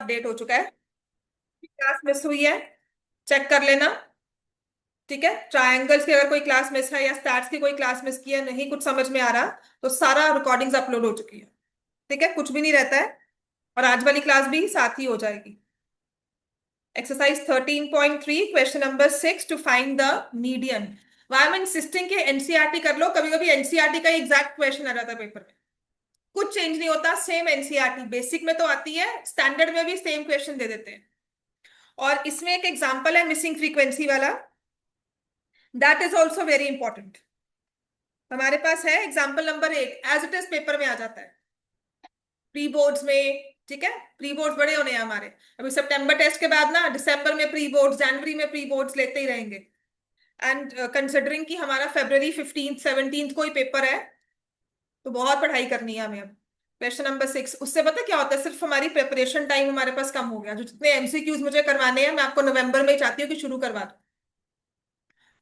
Update हो चुका है। क्लास मिस हुई है, चेक कर लेना। ठीक है, ट्रायंगल्स की अगर कोई क्लास मिस है या स्टैट्स की कोई क्लास मिस की है, नहीं कुछ समझ में आ रहा, तो सारा रिकॉर्डिंग्स अपलोड हो चुकी है। ठीक है, कुछ भी नहीं रहता है। और आज वाली क्लास भी साथ ही हो जाएगी। Exercise 13.3 question number 6 to find the median. Why am insisting कि एनसीईआरटी कर लो। कभी कभी एनसीईआरटी का एग्जैक्ट क्वेश्चन आ जाता है पेपर में। कुछ चेंज नहीं होता, सेम एनसीईआरटी बेसिक में तो आती है, स्टैंडर्ड में भी सेम क्वेश्चन दे देते हैं। और इसमें एक एग्जांपल है मिसिंग फ्रीक्वेंसी वाला, that is also very important. हमारे पास है example number 1, as it is paper में आ जाता है प्री बोर्ड्स में। ठीक है, प्री बोर्ड्स बड़े होने हैं हमारे। अभी सितंबर टेस्ट के बाद ना दिसंबर में प्री बोर्ड्स, जनवरी में प्री बोर्ड्स लेते ही रहेंगे। एंड कंसिडरिंग कि हमारा फरवरी 15th 17th को ही पेपर है, तो बहुत पढ़ाई करनी है हमें अब। क्वेश्चन नंबर 6, उससे पता क्या होता है, सिर्फ हमारी प्रिपरेशन टाइम हमारे पास कम हो गया। जो जितने एमसीक्यूज मुझे करवाने हैं, मैं आपको नवंबर में ही चाहती हूँ कि शुरू करवा दूं।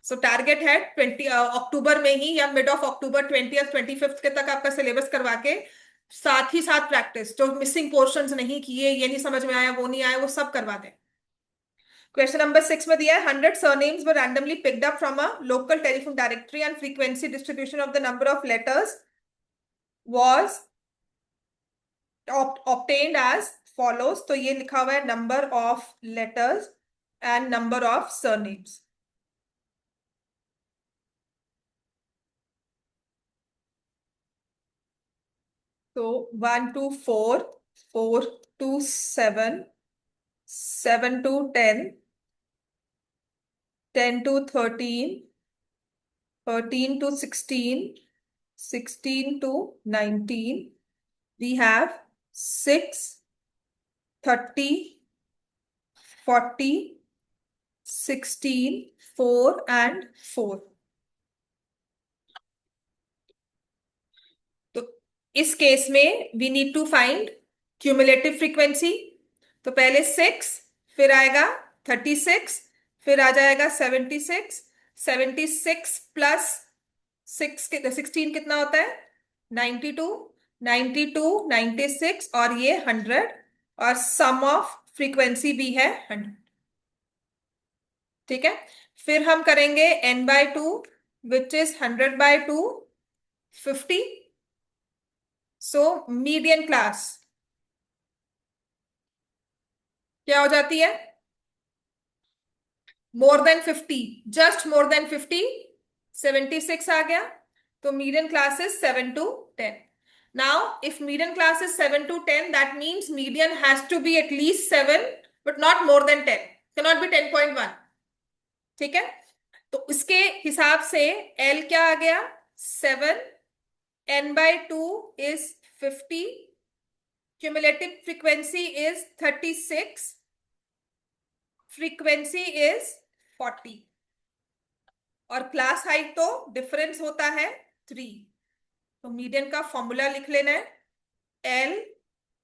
सो टारगेट है 20 अक्टूबर में ही या mid of October 20th 25th के तक आपका सिलेबस करवा के, साथ ही साथ प्रैक्टिस जो मिसिंग पोर्शंस नहीं किए, ये नहीं समझ में आया, वो नहीं आया, वो सब करवा दें। क्वेश्चन नंबर 6 में दिया है 100 surnames were randomly picked up from a local telephone directory and frequency distribution of the number of letters was obtained as follows। तो ये लिखा हुआ है number of letters and number of surnames. तो 1 to 4, 4 to 7, 7 to 10, 10 to 13, 13 to 16, 16 to 19, we have 6, 30, 40, 16, 4 and 4। तो इस case में we need to find cumulative frequency. तो पहले 6, फिर आएगा 36, फिर आ जाएगा 76, 76 प्लस 16 कितना होता है 92, 96 और ये 100, और सम ऑफ फ्रीक्वेंसी भी है 100। ठीक है, फिर हम करेंगे n/2 which is 100/2, 50। So median class क्या हो जाती है, more than 50, just more than 50, 76 आ गया। तो median class is 7 to 10। Now if median class is 7 to 10, that means median has to be at least 7 but not more than 10, can not be 10.1। ठीक है, तो इसके हिसाब से एल क्या आ गया 7, n/2 is 50, cumulative frequency is 36, frequency is 40, और class height तो डिफरेंस होता है 3। तो मीडियन का फॉर्मूला लिख लेना है L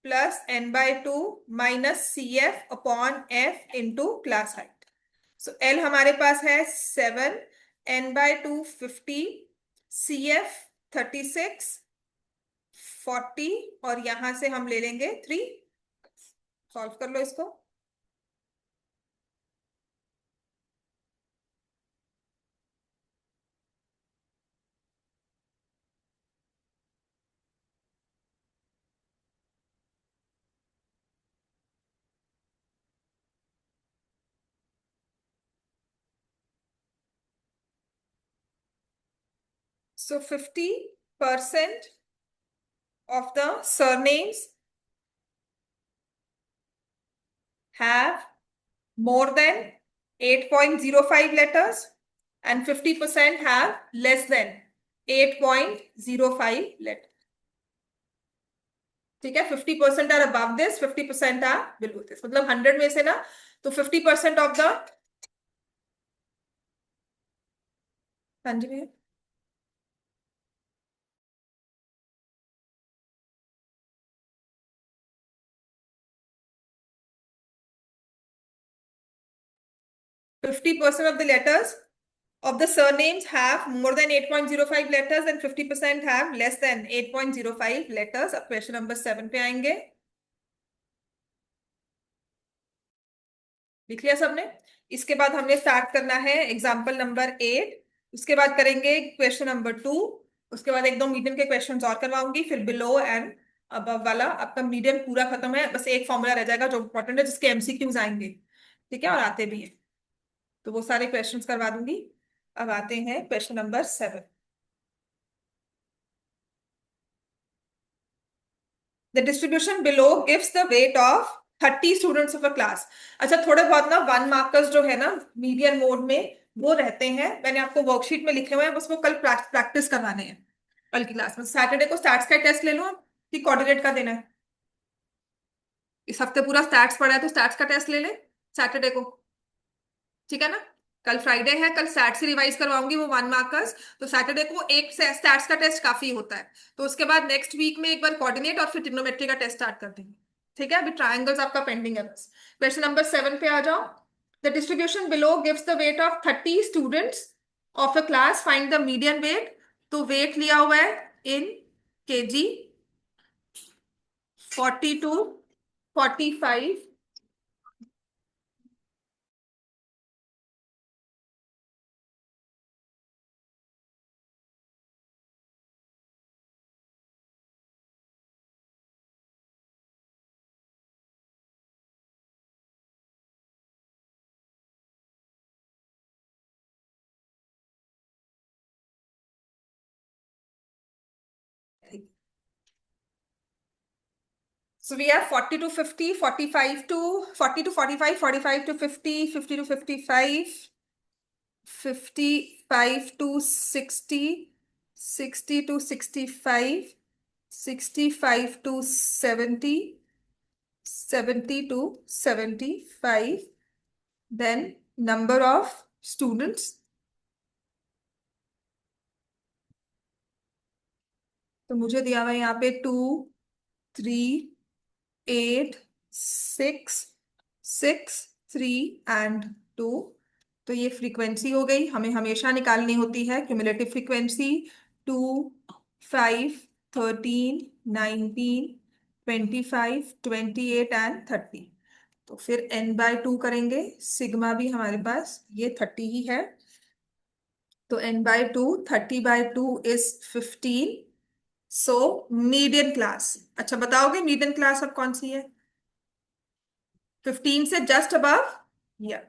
plus n/2 minus CF/F into class height. So L हमारे पास है 7, n/2 50, CF 36, 40, और यहां से हम ले लेंगे 3। सॉल्व कर लो इसको। So 50% of the surnames have more than 8.05 letters and 50% have less than 8.05 letters। ठीक है, 50% are above this, 50% are below this, मतलब 100 में से ना, तो 50% ऑफ द, हाँ जी भैया, 50% of the letters of the surnames have more than 8.05 letters and 50% have less than 8.05 letters। अब क्वेश्चन नंबर 7 पे आएंगे। लिख लिया सबने? इसके बाद हमने स्टार्ट करना है एग्जाम्पल नंबर 8। उसके बाद करेंगे क्वेश्चन नंबर 2। उसके बाद एक दो मीडियम के क्वेश्चंस और करवाऊंगी, फिर बिलो एंड अबव वाला आपका मीडियम पूरा खत्म है। बस एक फॉर्मूला रह जाएगा जो इंपॉर्टेंट है, जिसके एमसीक्यूज आएंगे, ठीक है, और आते भी हैं, तो वो सारे क्वेश्चंस करवा दूंगी। अब आते हैं question number 7। The distribution below gives the weight of 30 students of a class. अच्छा, थोड़े बहुत ना 1 मार्कर्स जो है ना मीडियन मोड में वो रहते हैं, मैंने आपको वर्कशीट में लिखे हुए हैं, बस वो कल प्रैक्टिस करवाने हैं। कल की क्लास में सैटरडे को स्टैट्स का टेस्ट ले लो कि कोऑर्डिनेट का देना है। इस हफ्ते पूरा स्टैट्स पढ़ा है तो स्टैट्स का टेस्ट ले ले सैटरडे को, ठीक है ना? कल फ्राइडे है, कल स्टैट्स से रिवाइज करवाऊंगी वो 1 मार्कर्स। तो सैटरडे को एक स्टैट्स का टेस्ट काफी होता है, तो उसके बाद नेक्स्ट वीक में एक बार कोऑर्डिनेट और फिर ट्रिग्नोमेट्री का टेस्ट स्टार्ट कर देंगे, ठीक है? अभी ट्रायंगल्स आपका पेंडिंग है बस। क्वेश्चन नंबर 7 पे आ जाओ। The distribution below gives the weight of 30 students of a class, find the median weight. तो वेट लिया हुआ है in KG, 42, 45, so we have 40 to 50, 45 to 40 to 45, 45 to 50, 50 to 55, 55 to 60, 60 to 65, 65 to 70, 70 to 75, then number of students। तो मुझे दिया हुआ है यहाँ पे 2, 3, 8, 6, 6, 3 एंड 2। तो ये फ्रीक्वेंसी हो गई, हमें हमेशा निकालनी होती है क्यूमुलेटिव फ्रीक्वेंसी। 2, 5, 13, 19, 25, 28 एंड 30। तो फिर n/2 करेंगे, सिग्मा भी हमारे पास ये 30 ही है, तो n/2, 30/2 is 15। So median class, अच्छा बताओगे मीडियन क्लास अब कौन सी है? 15 से जस्ट अबव, या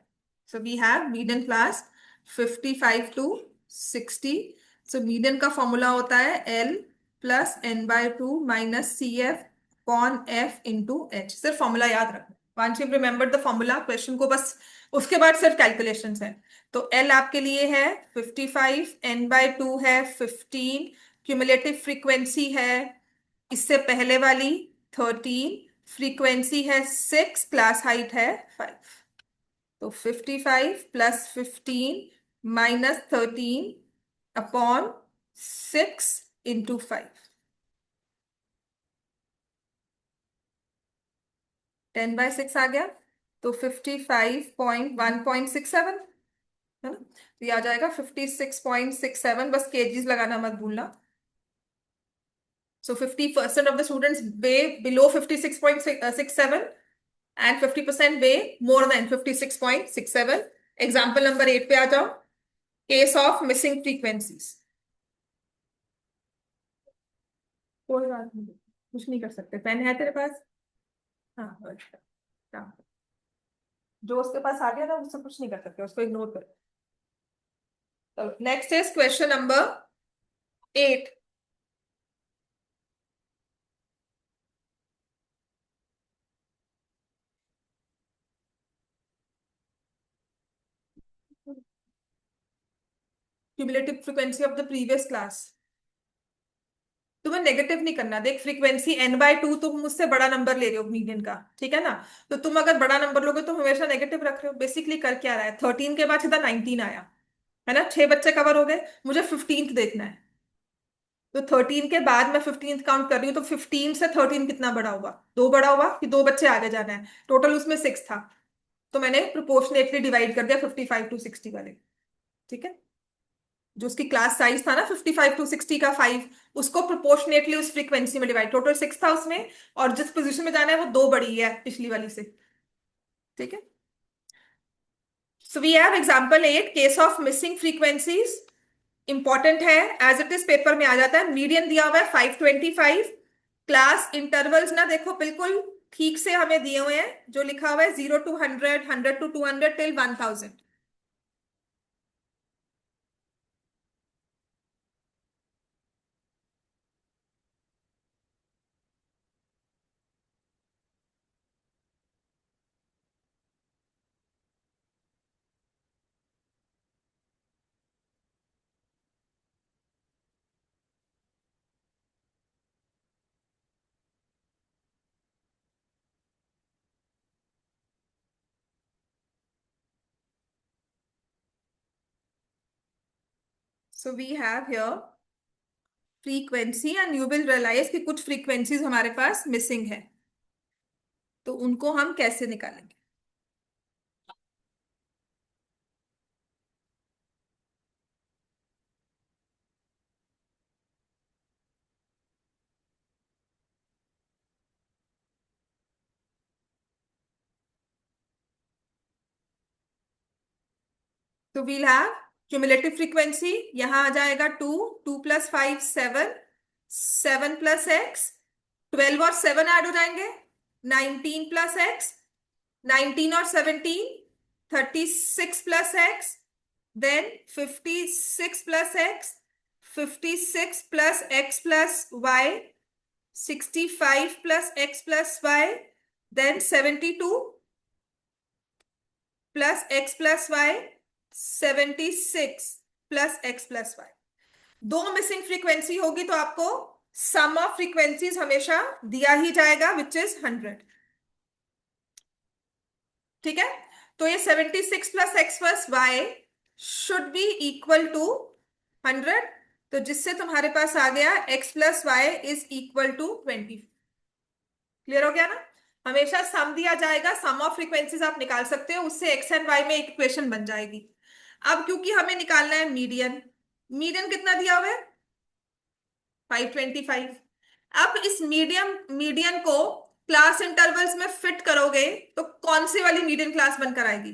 so we have median class 55 to 60। So median का फॉर्मूला होता है L plus n/2 minus CF कॉन F इंटू H। सिर्फ फॉर्मूला याद रखो, once you remember the formula question को बस, उसके बाद सिर्फ कैलकुलेशंस है। तो L आपके लिए है 55, n/2 है 15, क्यूमुलेटिव फ्रीक्वेंसी है इससे पहले वाली 13, फ्रीक्वेंसी है 6, क्लास हाइट है 5। तो 55 प्लस 15 माइनस 13 अपॉन 6 इंटू 5, 10/6 आ गया। तो 55.1.67 है ना, तो ये आ जाएगा 56.67, बस केजीज लगाना मत भूलना। So 50% of the students weigh below 56.67 and 50% weigh more than 56.67। Example number 8 पे आ जाओ, केस ऑफ मिसिंग फ्रीक्वेंसीज। कोई बात नहीं, कुछ नहीं कर सकते, पेन है तेरे पास? हाँ अच्छा, हाँ। जो उसके पास आ गया ना उससे कुछ नहीं कर सकते, उसको इग्नोर करो। Next is question number 8। Cumulative frequency of the previous class. तुम्हें नेगेटिव नहीं करना, देख फ्रीक्वेंसी n/2 तुम मुझसे बड़ा नंबर ले रहे हो मीडियन का, ठीक है ना? तो तुम अगर बड़ा नंबर लोगे तो हमेशा नेगेटिव रख रहे हो। बेसिकली कर क्या रहा है, 13 के बाद सीधा 19 आया, है ना? 6 बच्चे कवर हो गए, मुझे 15th देखना है। तो 13 के बाद मैं 15th काउंट कर रही हूँ, तो 15 से 13 कितना बड़ा हुआ? 2 बड़ा हुआ कि 2 बच्चे आगे जाना है? टोटल उसमें 6 था, तो मैंने प्रोपोर्शनेटली डिवाइड कर दिया 55 टू 60 वाले, ठीक है? जो उसकी क्लास साइज था ना 55 टू 60 का 5, उसको प्रोपोर्शनेटली उस फ्रीक्वेंसी में डिवाइड, टोटल 6 था उसमें, और जिस पोजीशन में जाना है वो 2 बड़ी है पिछली वाली से, ठीक है? So we have example 8, case of missing frequencies. Important है, एज इट इज पेपर में आ जाता है। मीडियन दिया हुआ है 525। क्लास इंटरवल्स ना देखो बिल्कुल ठीक से हमें दिए हुए हैं, जो लिखा हुआ है 0 to 100, 100 to 200 till 1000। So we have here frequency and you will realise कि कुछ फ्रीक्वेंसीज हमारे पास मिसिंग है, तो उनको हम कैसे निकालेंगे। तो वील हैव क्यूमुलेटिव फ्रीक्वेंसी, यहां आ जाएगा 2, 2 + 5 7, 7 + x, 12 और 7 ऐड हो जाएंगे, 19 + x, 19 और 17, 36 + x, then 56 + x, 56 + x + y, 65 + x + y, then 72 + x + y, 76 + x + y। दो मिसिंग फ्रीक्वेंसी होगी तो आपको सम ऑफ फ्रीक्वेंसीज हमेशा दिया ही जाएगा, विच इज 100। ठीक है, तो ये 76 + x + y should be equal to 100। तो जिससे तुम्हारे पास आ गया x + y = 20। क्लियर हो गया ना। हमेशा सम दिया जाएगा, सम ऑफ फ्रीक्वेंसीज आप निकाल सकते हो, उससे एक्स एंड वाई में एक इक्वेशन बन जाएगी। अब क्योंकि हमें निकालना है मीडियन, मीडियन कितना दिया हुआ है 525। अब इस मीडियन को क्लास इंटरवल्स में फिट करोगे तो कौन सी वाली मीडियन क्लास बनकर आएगी।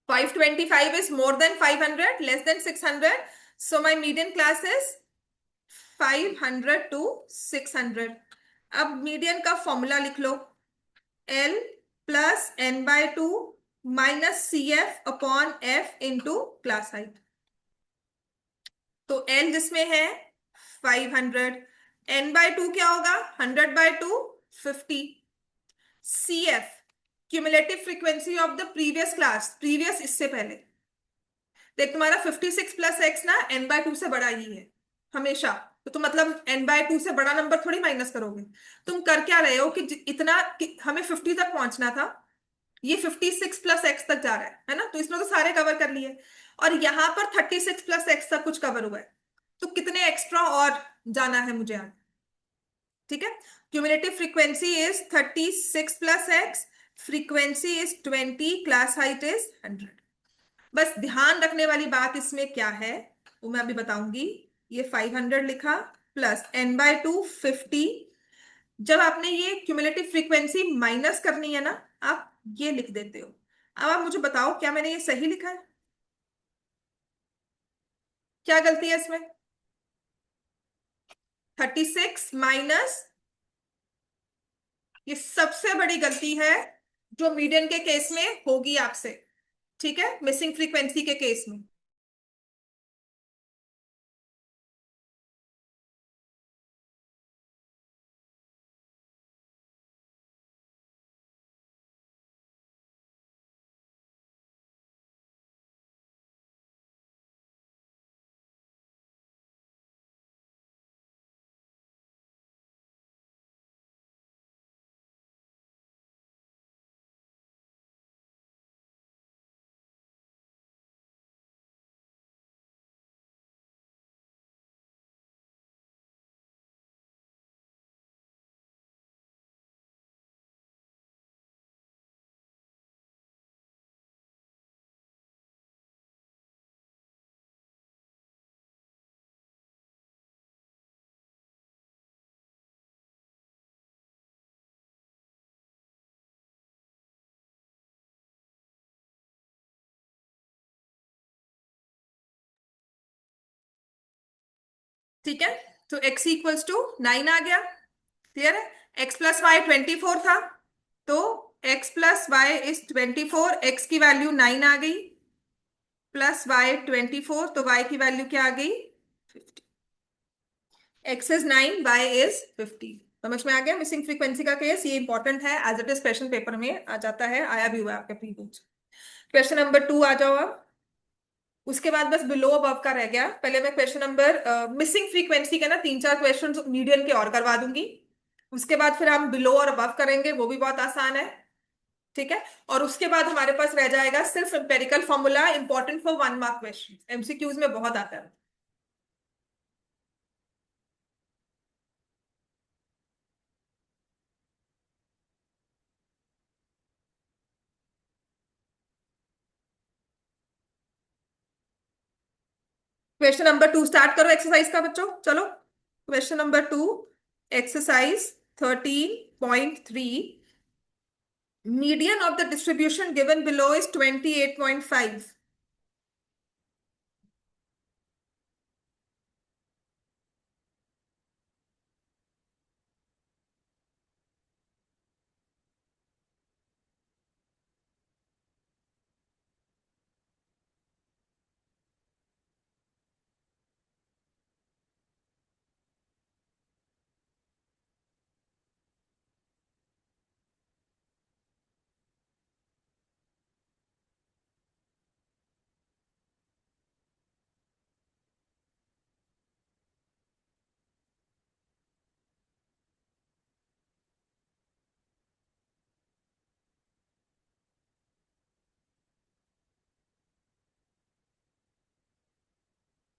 525 is more than 500, less than 600, so my median class is 500 to 600। अब मीडियन का फॉर्मूला लिख लो, L + n/2 -CF/F into class height. तो L जिसमें है 500, n/2 क्या होगा 100/2, 50। CF cumulative frequency of the previous class, previous इससे पहले। देख तुम्हारा 56 + x ना n/2 से बड़ा ही है हमेशा, तो तुम मतलब n/2 से बड़ा नंबर थोड़ी माइनस करोगे। तुम कर क्या रहे हो कि इतना कि हमें 50 तक पहुंचना था, ये 56 + x तक जा रहा है ना, तो इसमें तो सारे कवर कर लिए, और यहां पर 36 + x तक कुछ कवर हुआ है, तो कितने एक्स्ट्रा और जाना है मुझे आगे। ठीक है, cumulative frequency is 36 + x, frequency is 20, class height is 100। बस ध्यान रखने वाली बात इसमें क्या है वो मैं अभी बताऊंगी। ये 500 लिखा प्लस n/2 50। जब आपने ये क्यूमुलेटिव फ्रीक्वेंसी माइनस करनी है ना, आप ये लिख देते हो। अब आप मुझे बताओ क्या मैंने ये सही लिखा है, क्या गलती है इसमें। 36 माइनस, ये सबसे बड़ी गलती है जो मीडियन के केस में होगी आपसे। ठीक है, मिसिंग फ्रीक्वेंसी के केस में। ठीक है, तो x इक्वल्स टू 9 आ गया। क्लियर है? x प्लस वाई 24 था, तो x plus Y is 24, x की वैल्यू 9 आ गई, प्लस वाई 24, तो y की वैल्यू क्या आ गई? 50। x is 9, y is 50। समझ में आ गया मिसिंग फ्रीक्वेंसी का केस? ये इंपॉर्टेंट है, as it is question paper में आ जाता है, आया भी हुआ है आपके प्री बोर्ड। क्वेश्चन नंबर 2 आ जाओ अब। उसके बाद बस बिलो अबव का रह गया। पहले मैं क्वेश्चन नंबर मिसिंग फ्रीक्वेंसी के ना 3-4 क्वेश्चन मीडियन के और करवा दूंगी। उसके बाद फिर हम बिलो और अबव करेंगे, वो भी बहुत आसान है। ठीक है, और उसके बाद हमारे पास रह जाएगा सिर्फ empirical formula, important for 1 mark question, MCQs में बहुत आता है। क्वेश्चन नंबर 2 स्टार्ट करो एक्सरसाइज का बच्चों, चलो। Question number 2, exercise 13.3। Median of the distribution given below is 28.5।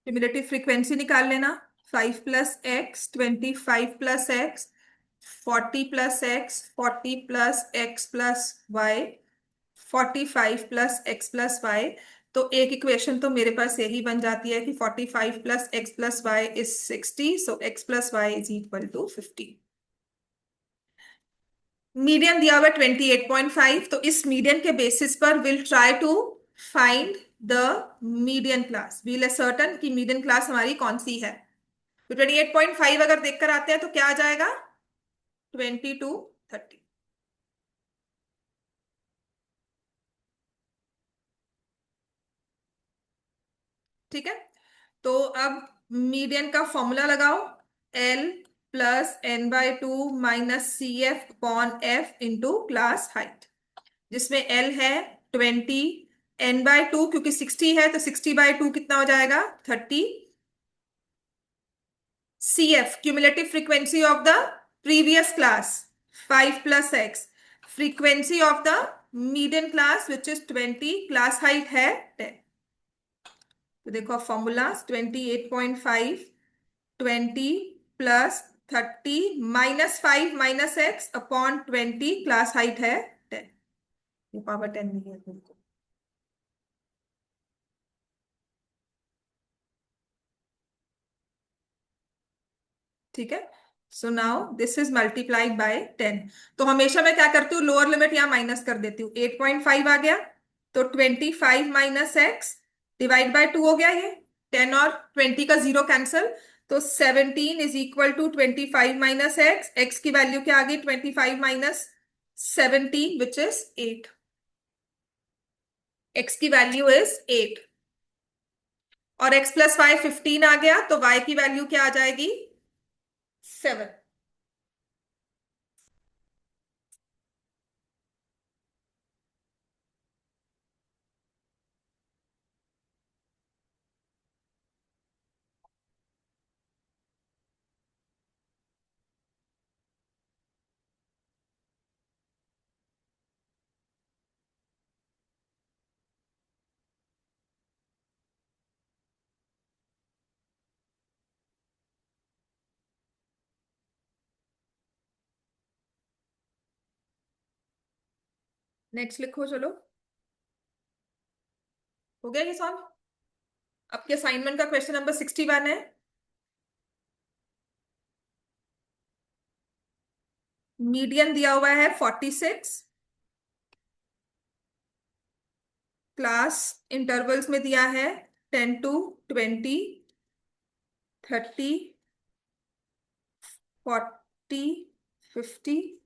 Cumulative frequency निकाल लेना। 5 + x, 25 + x, 40 + x, 40 + x + y, 45 + x + y। तो एक इक्वेशन तो मेरे पास यही बन जाती है कि 45 + x + y is 60, so x + y is equal to 50। Median दिया हुआ 28.5, तो इस मीडियन के बेसिस पर will try to find the median class. We'll certain कि मीडियन क्लास हमारी कौन सी है। तो 28.5 अगर देखकर आते हैं तो क्या आ जाएगा? 20 to 30। ठीक है, तो अब मीडियन का फॉर्मूला लगाओ। L + n/2 - CF/f into class height, जिसमें L है 20, n/2 क्योंकि 60 है तो 60/2 कितना हो जाएगा? 30। CF cumulative frequency of the previous class 5 + x, frequency of the median class which is 20, class height है 10। तो देखो फॉर्मूला 28.5, 20 + 30 -5 - x/20, क्लास हाइट है 10। ये पावर 10 नहीं है बिल्कुल। ठीक है, so now this is multiplied by 10। तो हमेशा मैं क्या करती हूँ, लोअर लिमिट यहाँ माइनस कर देती हूँ। 8.5 आ गया, तो 25 - x डिवाइड बाय 2 हो गया ये। 10 और 20 का जीरो कैंसल, तो 17 इज इक्वल टू 25 - x की वैल्यू क्या आ गई? 25 - 17 विच इज 8। x की वैल्यू इज 8, और x + y 15 आ गया, तो y की वैल्यू क्या आ जाएगी? 7। नेक्स्ट लिखो चलो। हो गया ये सॉल्व? आपके असाइनमेंट का क्वेश्चन नंबर 61 है। मीडियन दिया हुआ है 46, क्लास इंटरवल्स में दिया है 10 to 20, 30, 40, 50,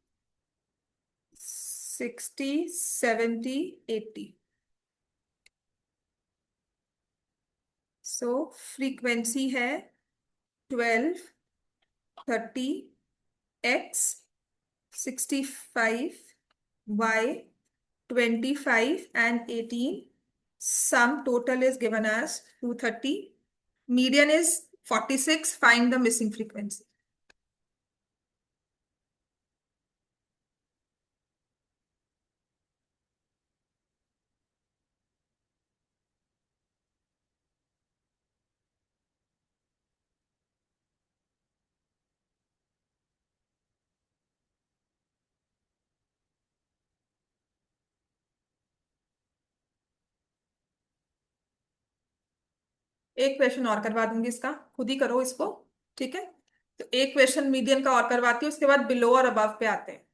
60, 70, 80। सो फ्रीक्वेंसी है 12, 30, x, 65, Y, 25 and 18. Sum total is given as 230. Median is 46. Find the missing frequency. एक क्वेश्चन और करवा दूंगी इसका, खुद ही करो इसको। ठीक है, तो एक क्वेश्चन मीडियन का और करवाती हूँ, उसके बाद बिलो और अबव पे आते हैं।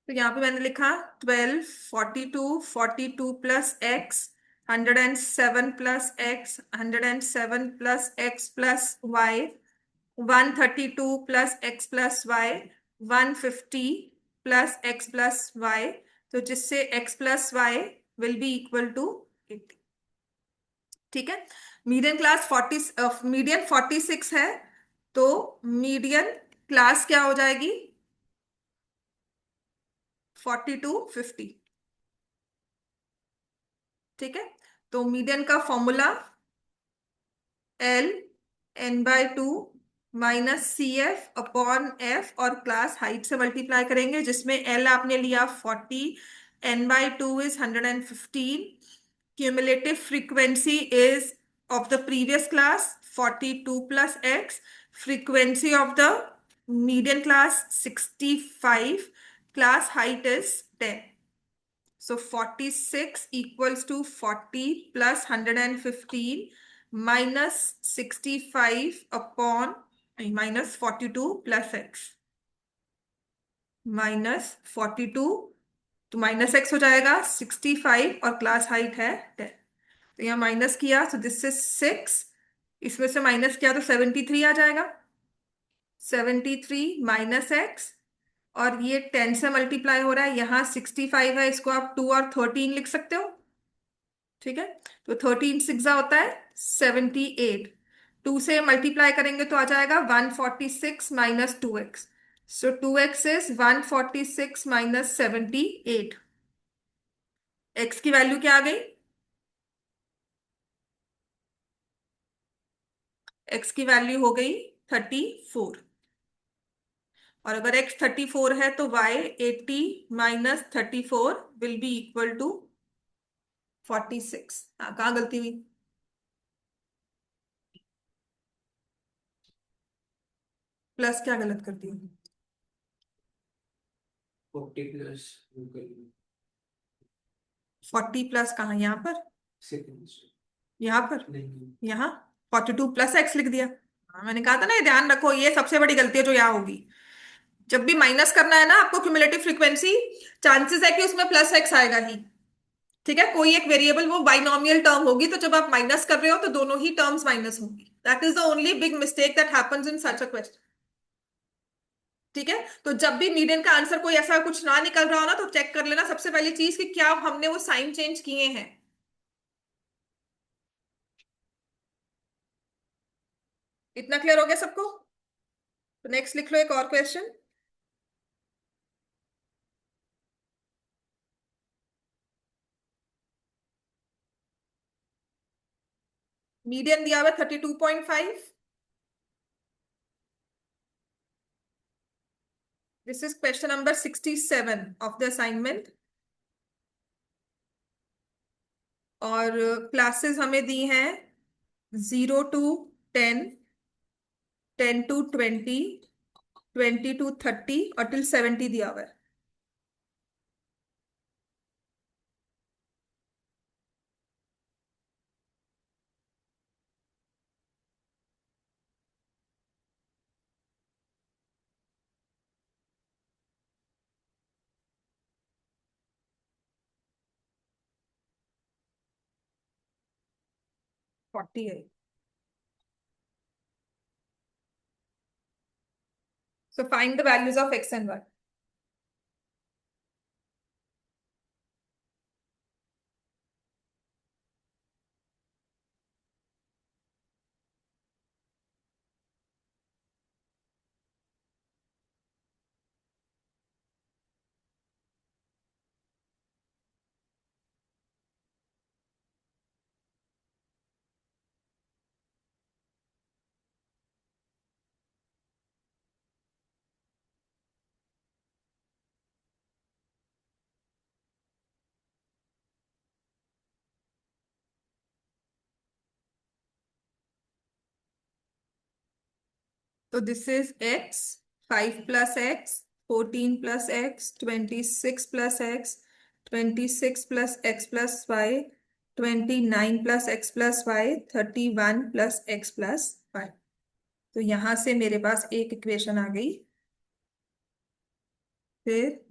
तो यहाँ पे मैंने लिखा 12, 42, 42 plus X, 107 plus X, 107 plus X plus Y, 132 plus X plus Y, 150 plus X plus Y, तो जिससे X plus Y will be equal to 80। ठीक है, मीडियन क्लास 40, मीडियन 46 है, तो मीडियन क्लास क्या हो जाएगी? 40 to 50। ठीक है, तो मीडियन का फॉर्मूला L n/2 -CF/F, और क्लास हाइट से मल्टीप्लाई करेंगे, जिसमें L आपने लिया 40, n/2 is 115, cumulative frequency is of the previous class 42 plus x, frequency of the median class 65, class height is 10। So 46 equals to 40 plus 115 minus 65 upon minus 42 plus x, minus 42, तो minus x हो जाएगा 65 और class height है 10। तो यहाँ minus किया तो this is 6, इसमें से माइनस किया तो 73 आ जाएगा। 73 माइनस एक्स, और ये 10 से मल्टीप्लाई हो रहा है, यहाँ 65 है, इसको आप 2 और 13 लिख सकते हो। ठीक है, तो 13 सिक्स होता है 78, 2 से मल्टीप्लाई करेंगे तो आ जाएगा 146 minus 2x, so 2x is 146 minus 78। x की वैल्यू क्या आ गई? x की वैल्यू हो गई 34। और अगर x 34 है तो y 80 minus 34 will be equal to 46। हाँ, कहाँ गलती हुई? प्लस क्या गलत कर दिया? 40 प्लस 40 प्लस कहाँ, यहाँ पर? सेकंड्स यहाँ पर? नहीं। यहाँ 42 प्लस एक्स लिख दिया। हाँ, मैंने कहा था ना, ये ध्यान रखो, ये सबसे बड़ी गलती है जो यहाँ होगी। जब भी माइनस करना है ना आपको क्यूमुलेटिव फ्रीक्वेंसी, चांसेस है कि उसमें प्लस एक्स आएगा ही। ठीक है, कोई एक वेरिएबल वो बाइनोमियल टर्म होगी, तो जब आप माइनस कर रहे हो तो दोनों ही टर्म्स माइनस होंगी। That is the only big mistake that happens in such a question. ठीक है, तो जब भी मीडियन का आंसर कोई ऐसा कुछ ना निकल रहा हो ना, तो चेक कर लेना सबसे पहली चीज कि क्या हमने वो साइन चेंज किए हैं। इतना क्लियर हो गया सबको? तो नेक्स्ट लिख लो एक और क्वेश्चन। मीडियन दिया हुआ 32.5। This is question number 67 of the assignment. और क्लासेस हमें दी हैं 0 to 10, 10 to 20, 20 to 30 और टिल 70 दिया हुआ है। फोर्टी है। So find the values of X and Y. तो this is X, 5 plus X, 14 plus X, 26 plus X, 26 plus X plus Y, 29 plus X plus Y, 31 plus X plus Y. तो यहां से मेरे पास एक इक्वेशन आ गई। फिर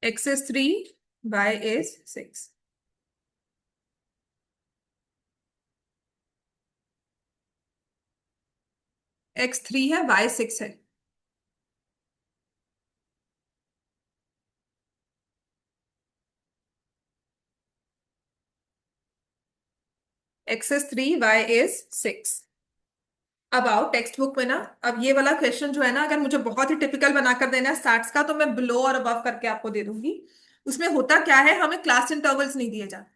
x is 3, y is 6। x 3 है, y 6 है। x is 3, y is 6। अब आओ टेक्स्ट बुक में ना। अब ये वाला क्वेश्चन जो है ना, अगर मुझे बहुत ही टिपिकल बनाकर देना है स्टैट्स का, तो मैं बिलो और अबव करके आपको दे दूंगी। उसमें होता क्या है, हमें क्लास इंटरवल्स नहीं दिए जाते।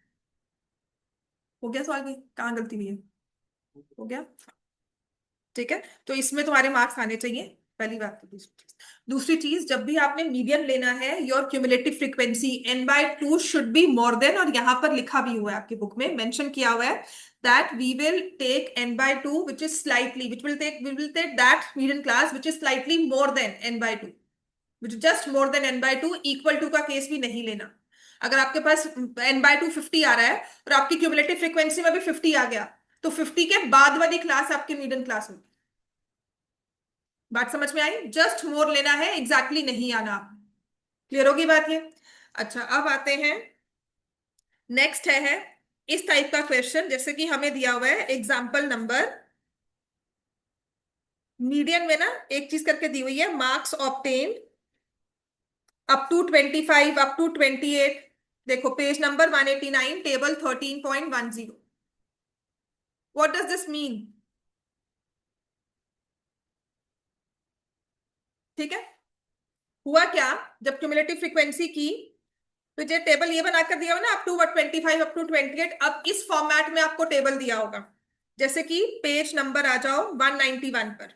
हो गया सवाल की कहाँ गलती हुई है? हो गया। ठीक है, तो इसमें तुम्हारे मार्क्स आने चाहिए। पहली बात तो दूसरी चीज, जब भी आपने मीडियन लेना है, your cumulative frequency n/2 should be more than, और यहां पर लिखा भी हुआ है आपकी बुक में मेंशन किया हुआ है that we will take n/2 which is slightly, which will take, we will take that median class which is slightly more than n/2, which is just more than n/2, equal to का case भी नहीं लेना। अगर आपके पास n/2 50 आ रहा है और आपकी क्यूमुलेटिव फ्रीक्वेंसी में भी 50 आ गया, तो 50 के बाद वाली क्लास आपकी मीडियन क्लास होगी। बात समझ में आई? जस्ट मोर लेना है, एग्जैक्टली नहीं आना। क्लियर होगी बात ये? अच्छा, अब आते हैं, नेक्स्ट है इस टाइप का क्वेश्चन, जैसे कि हमें दिया हुआ है एग्जाम्पल नंबर, मीडियन में ना एक चीज करके दी हुई है, marks obtain up to 25 up to 28। देखो page number 189, table 13.10। What does this mean? ठीक है, हुआ क्या, जब क्यूमुलेटिव फ्रीक्वेंसी की, तो ये टेबल ये बनाकर दिया हुआ ना, अप टू 25 अप टू 28। अब इस फॉर्मेट में आपको टेबल दिया होगा, जैसे कि पेज नंबर आ जाओ 191 पर।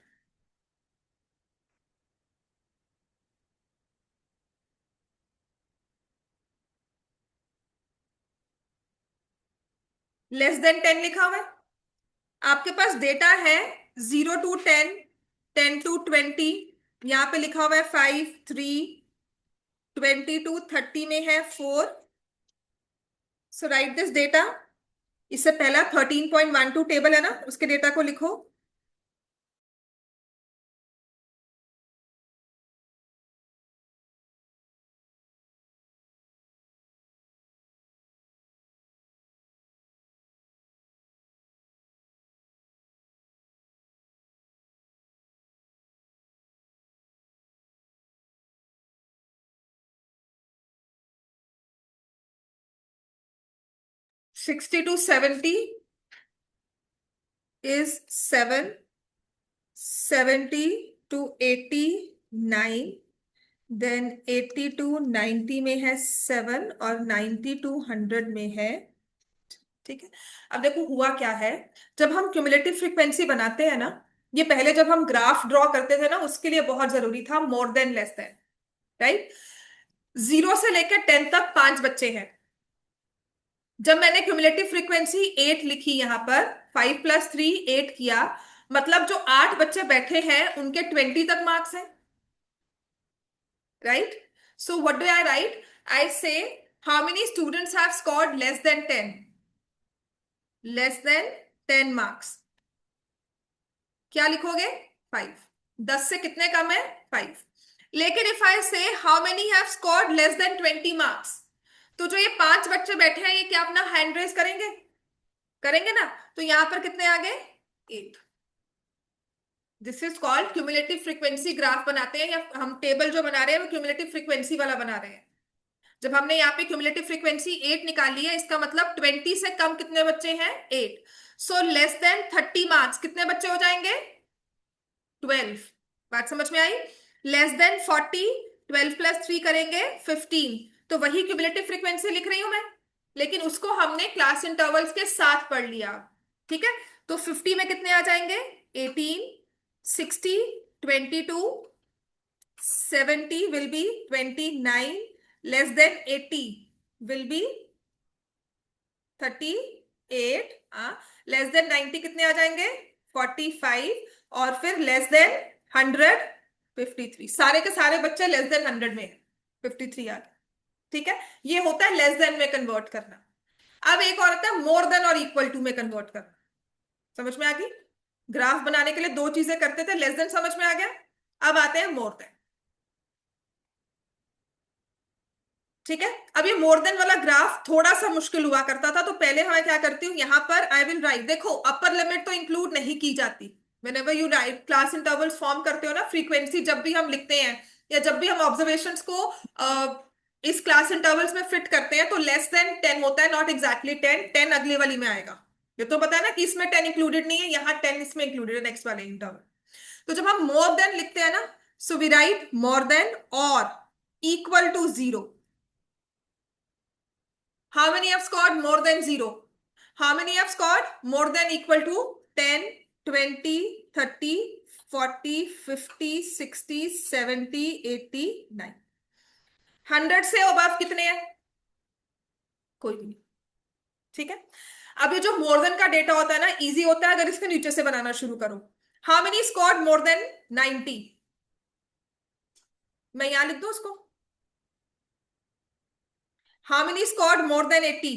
लेस देन 10 लिखा हुआ है, आपके पास डेटा है 0 to 10, 10 to 20, यहां पे लिखा हुआ है 5 3, 20 to 30 में है 4। सो राइट दिस डेटा। इससे पहला 13.12 टेबल है ना, उसके डेटा को लिखो। Sixty two 70 is 7, 70 to 89, then 80 to 90 में है 7, और 90 to 100 में है। ठीक है, अब देखो हुआ क्या है, जब हम क्यूमुलेटिव फ्रीक्वेंसी बनाते हैं ना, ये पहले जब हम ग्राफ ड्रॉ करते थे ना, उसके लिए बहुत जरूरी था more than less than, right? 0 से लेकर 10 तक 5 बच्चे हैं। जब मैंने क्यूमुलेटिव फ्रीक्वेंसी 8 लिखी यहां पर, 5 + 3 8 किया, मतलब जो 8 बच्चे बैठे हैं उनके 20 तक मार्क्स है, right? So what do I write? I say how many students have scored less than 10, less than 10 marks. क्या लिखोगे? 5। 10 से कितने कम है? 5। लेकिन if I say how many have scored less then 20 marks, तो जो ये 5 बच्चे बैठे हैं, ये क्या अपना हैंड रेस करेंगे? करेंगे ना। तो यहां पर कितने आ गए? 8। This is called cumulative frequency graph बनाते हैं, या हम टेबल जो बना रहे हैं वो क्यूमुलेटिव फ्रीक्वेंसी वाला बना रहे हैं। जब हमने यहाँ पे क्यूमुलेटिव फ्रीक्वेंसी 8 निकाली है, इसका मतलब 20 से कम कितने बच्चे हैं? 8। सो लेस देन 30 मार्क्स कितने बच्चे हो जाएंगे? 12। बात समझ में आई? लेस देन 40, 12 + 3 करेंगे 15। तो वही क्यूमुलेटिव फ्रीक्वेंसी लिख रही हूं मैं, लेकिन उसको हमने क्लास इंटरवल्स के साथ पढ़ लिया। ठीक है, तो 50 में कितने आ जाएंगे? 18, 60, 22, 70 will be 29, less than 80 will be 38, less than 90 कितने आ जाएंगे? 45, और फिर लेस देन 100 53। सारे के सारे बच्चे लेस देन 100 में है, 53 आ गया। ठीक है, ये होता है लेस देन में कन्वर्ट करना। अब एक और होता है मोर देन और इक्वल टू में कन्वर्ट करना। समझ में आ गई? ग्राफ बनाने के लिए दो चीजें करते थे, लेस देन समझ में आ गया, अब आते हैं मोर देन। ठीक है, अब ये मोर देन वाला ग्राफ थोड़ा सा मुश्किल हुआ करता था, तो पहले मैं क्या करती हूँ, यहां पर आई विल राइट, देखो अपर लिमिट तो इंक्लूड नहीं की जाती। Whenever you right class intervals form करते हो ना, फ्रीक्वेंसी जब भी हम लिखते हैं, या जब भी हम ऑब्जर्वेशंस को इस क्लास इंटरवल्स में फिट करते हैं, तो लेस देन 10 होता है, नॉट एग्जैक्टली 10। 10 अगले वाली में आएगा। ये तो पता है ना कि इसमें 10 इंक्लूडेड नहीं है, यहाँ 10 इसमें इंक्लूडेड है नेक्स्ट वाले इंटरवल। तो जब हम मोर देन लिखते हैं ना, so we write more than और equal to 0। How many have scored more than 0? How many have scored more than equal to 10, 20, 30, 40, 50, 60, 70, 80, 9। 100 से अबव कितने हैं? कोई भी नहीं। ठीक है। अब ये जो मोर देन का डेटा होता है ना, इजी होता है अगर इसके नीचे से बनाना शुरू करो। How many scored more than 90? मैं यहां लिख दूं उसको। How many scored more than 80?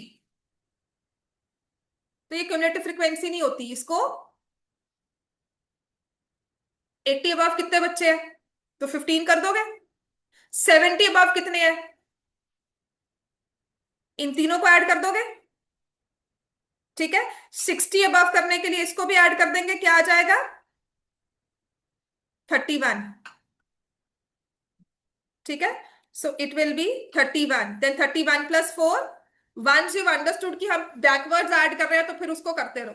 तो ये क्यूमुलेटिव फ्रीक्वेंसी नहीं होती इसको। 80 अबव कितने बच्चे हैं? तो 15 कर दोगे। 70 अबव कितने हैं? इन तीनों को ऐड कर दोगे। ठीक है। 60 अबव करने के लिए इसको भी ऐड कर देंगे, क्या आ जाएगा? 31। ठीक है। So it will be 31, then 31 plus 4। Once you understood कि हम बैकवर्ड्स ऐड कर रहे हैं तो फिर उसको करते रहो।